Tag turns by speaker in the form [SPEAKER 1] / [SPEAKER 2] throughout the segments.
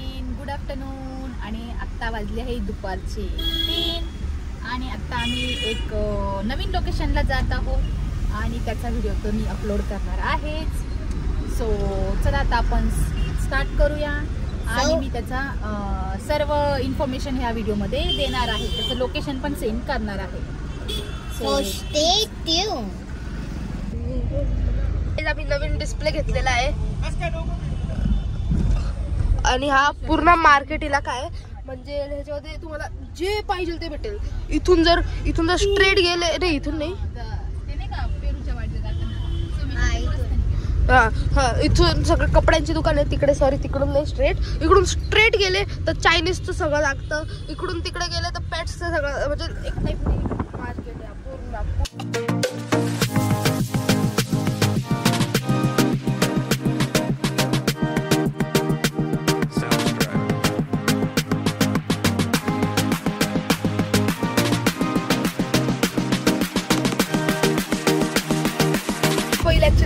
[SPEAKER 1] Friend, good afternoon. आणि आत्ता वाजले आहे दुपारचे 3 आणि आत्ता आम्ही एक नवीन लोकेशनला जात आहोत आणि त्याचा व्हिडिओ तो मी अपलोड करणार आहेच. सो चला आता आपण स्टार्ट करूया आणि मी त्याचा सर्व इन्फॉर्मेशन ह्या व्हिडिओमध्ये देणार आहे. त्याचं लोकेशन पण सेंड करणार आहे.
[SPEAKER 2] So stay tune.
[SPEAKER 3] आम्ही नवीन डिस्प्ले घेतलेला आहे आणि हा पूर्ण मार्केट इलाका आहे. म्हणजे ह्याच्यामध्ये तुम्हाला जे पाहिजे ते भेटेल. इथून जर स्ट्रेट गेले, नाही इथून नाही, हा इथून सगळं कपड्यांची दुकान आहे तिकडे. सॉरी तिकडून नाही, इकडून स्ट्रेट गेले तर चायनीजचं सगळं लागतं. इकडून तिकडे गेले तर पेट्सचं सगळं, म्हणजे एक टाईप मार्केट आहे पूर्ण.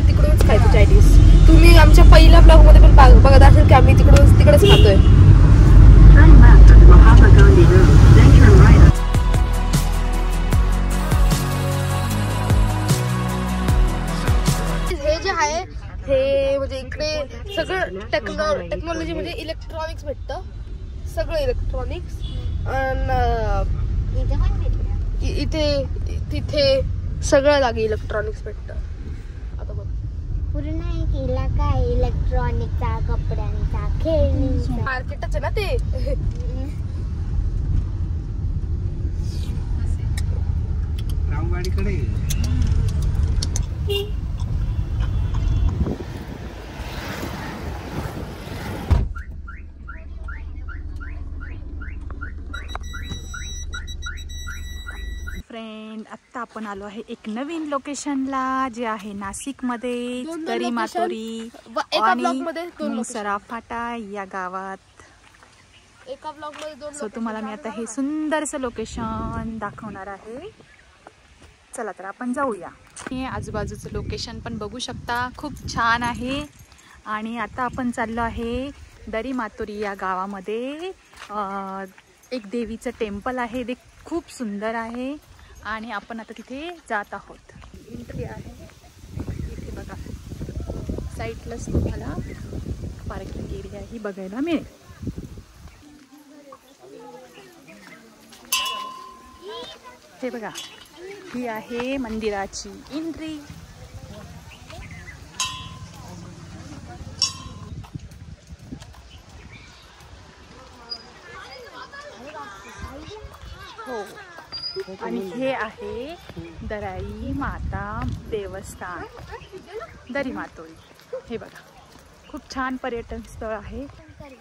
[SPEAKER 3] तिकडूनच खायचं चायनीज. तुम्ही आमच्या पहिल्या ब्लॉग मध्ये पण बघत असेल की आम्ही तिकडेच खातोय. हे जे आहे हे म्हणजे इकडे सगळं टेक्नॉलॉजी म्हणजे इलेक्ट्रॉनिक्स भेटतं. सगळं इलेक्ट्रॉनिक्स तिथे सगळं जागी इलेक्ट्रॉनिक्स भेटतं.
[SPEAKER 2] पूर्ण एक इलाका आहे इलेक्ट्रॉनिकचा, कपड्यांचा, खेळणीचा.
[SPEAKER 3] मार्केटच आहे ना ते.
[SPEAKER 4] रामवाडीकडे
[SPEAKER 1] फ्रेंड, आत्ता आपण आलो आहे एक नवीन लोकेशनला, जे आहे नाशिकमध्ये दरी मातोरी आणि मुसरा फाटा या गावात.
[SPEAKER 3] एका ब्लॉग मध्ये 2.
[SPEAKER 1] सो तुम्हाला मी आता हे सुंदरसं लोकेशन दाखवणार आहे. चला तर आपण जाऊया. हे आजूबाजूचं लोकेशन पण बघू शकता, खूप छान आहे. आणि आता आपण चाललो आहे दरी मातोरी या गावामध्ये. एक देवीचं टेम्पल आहे, ते खूप सुंदर आहे आणि आपण आता तिथे जात आहोत. एंट्री आहे इथे बघा, साईडलाच तुम्हाला पार्किंग एरिया ही बघायला मिळेल. हे बघा, ही आहे मंदिराची एंट्री. हो, आणि हे आहे दराई माता देवस्थान दरी मातोरी. हे बघा, खूप छान पर्यटन स्थळ आहे.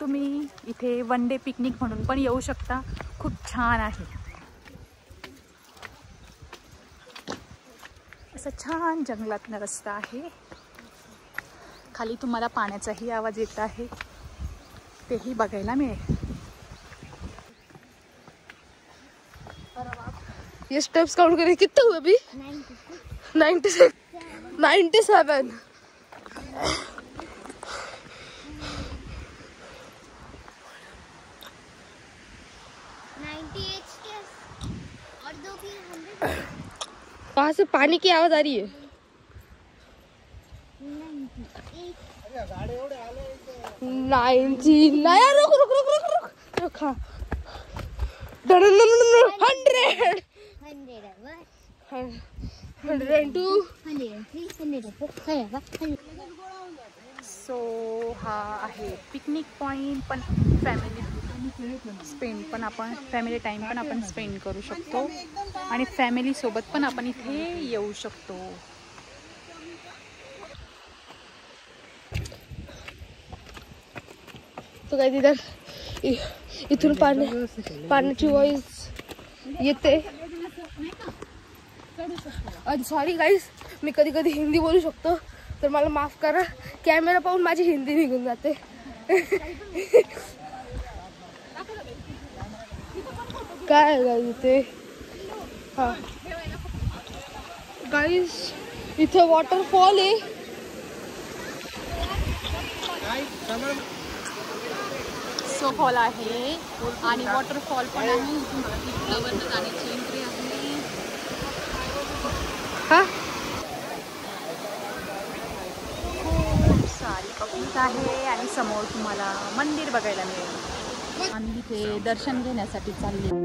[SPEAKER 1] तुम्ही इथे वन डे पिकनिक म्हणून पण येऊ शकता. खूप छान आहे. असा छान जंगलातनं रस्ता आहे. खाली तुम्हाला पाण्याचाही आवाज येत आहे, तेही बघायला मिळेल.
[SPEAKER 3] ये स्टेप्स काउंट करें कितने हुए अभी? 97. 98
[SPEAKER 2] स्टेप्स और 2 की 100.
[SPEAKER 3] वहां से पानी की आवाज आ रही है. 90 नया रुक 100 102
[SPEAKER 1] सो हा आहे पिकनिक पॉइंट. पण फॅमिली टाइम पण आपण स्पेंड करू शकतो आणि फॅमिली सोबत पण आपण इथे येऊ शकतो.
[SPEAKER 3] तो काय तिथं इथून पाण्याची वॉइस येते. सॉरी गाईज, मी कधी कधी हिंदी बोलू शकतो तर मला माफ करा. कॅमेरा पाहून माझी हिंदी निघून जाते. काय गाईज इथे, हा गाईज इथे वॉटरफॉल आहे.
[SPEAKER 1] सो वॉटरफॉल आहे आणि वॉटरफॉल पण आहे. इथून वरनं जाण्याची एंट्री आहे.
[SPEAKER 3] हा
[SPEAKER 1] खूप सारी पब्लिक आहे आणि समोर तुम्हाला मंदिर बघायला मिळेल. आम्ही इथे दर्शन घेण्यासाठी चालले.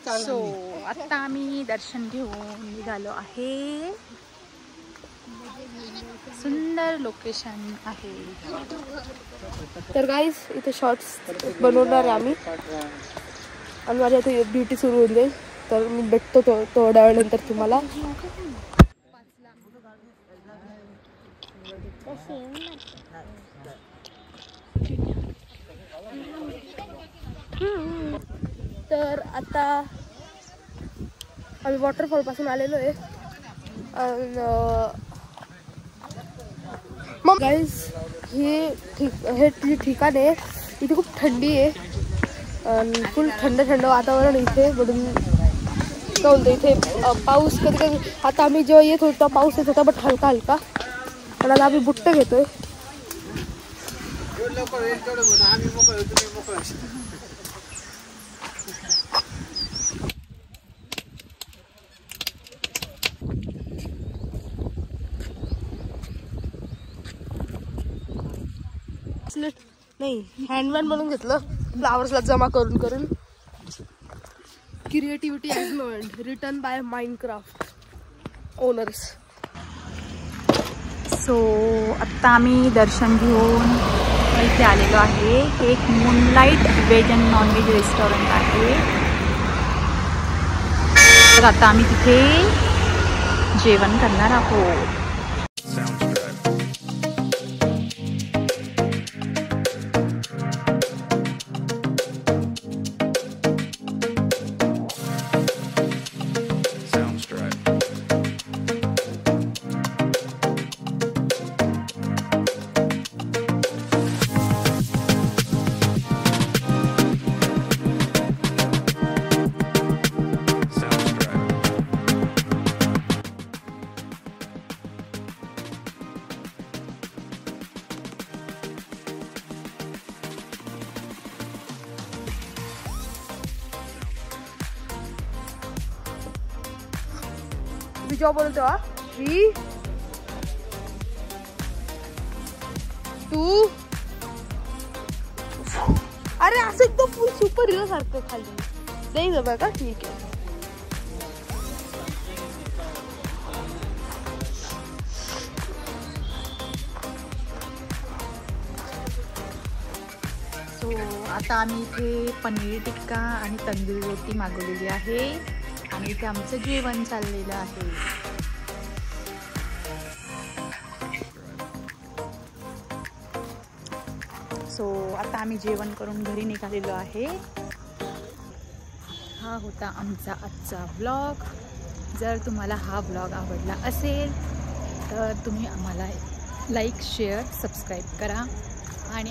[SPEAKER 1] सो आता आम्ही दर्शन घेऊन निघालो आहे. सुंदर लोकेशन आहे.
[SPEAKER 3] तर गाईज इथे शॉर्ट्स बनवणार आहे आम्ही आणि माझ्या इथे ड्युटी सुरू होऊन जाईल. तर मी भेटतो थोड्या वेळानंतर तुम्हाला. तर आता आम्ही वॉटरफॉल पासून आलेलो आहे. मग गाईज हे जे ठिकाण आहे इथे खूप थंडी आहे आणि फुल थंड थंड वातावरण इथे. म्हणून काय बोलतो इथे पाऊस कधी कधी. आता आम्ही जेव्हा येत होतो पाऊस येत होता बट हलका हलका. पण आता आम्ही बुट्टे घेतोय. नाही हँडमॅन म्हणून घेतलं फ्लावर्सला जमा करून करून. क्रिएटिव्हिटी ॲग्नोवेंट written by Minecraft owners.
[SPEAKER 1] So आत्ता आम्ही दर्शन घेऊन इथे आलेलो आहे. हे एक moonlight veg and nonveg restaurant आहे. तर आता आम्ही तिथे जेवण करणार आहोत.
[SPEAKER 3] जेव्हा बोलतो 3, 2. अरे असं एकदम फुल सुपर हिरो सारखं खाली नाही जमा का. ठीक आहे.
[SPEAKER 1] सो आता आम्ही इथे पनीर टिक्का आणि तंदूरी रोटी मागवलेली आहे आणि इथे आमचं जेवण चाललेलं आहे. सो आता आम्ही जेवण करून घरी निघालेलो आहे. हा होता आमचा आजचा व्लॉग. जर तुम्हाला हा व्लॉग आवडला असेल तर तुम्ही आम्हाला लाईक, शेअर, सबस्क्राईब करा आणि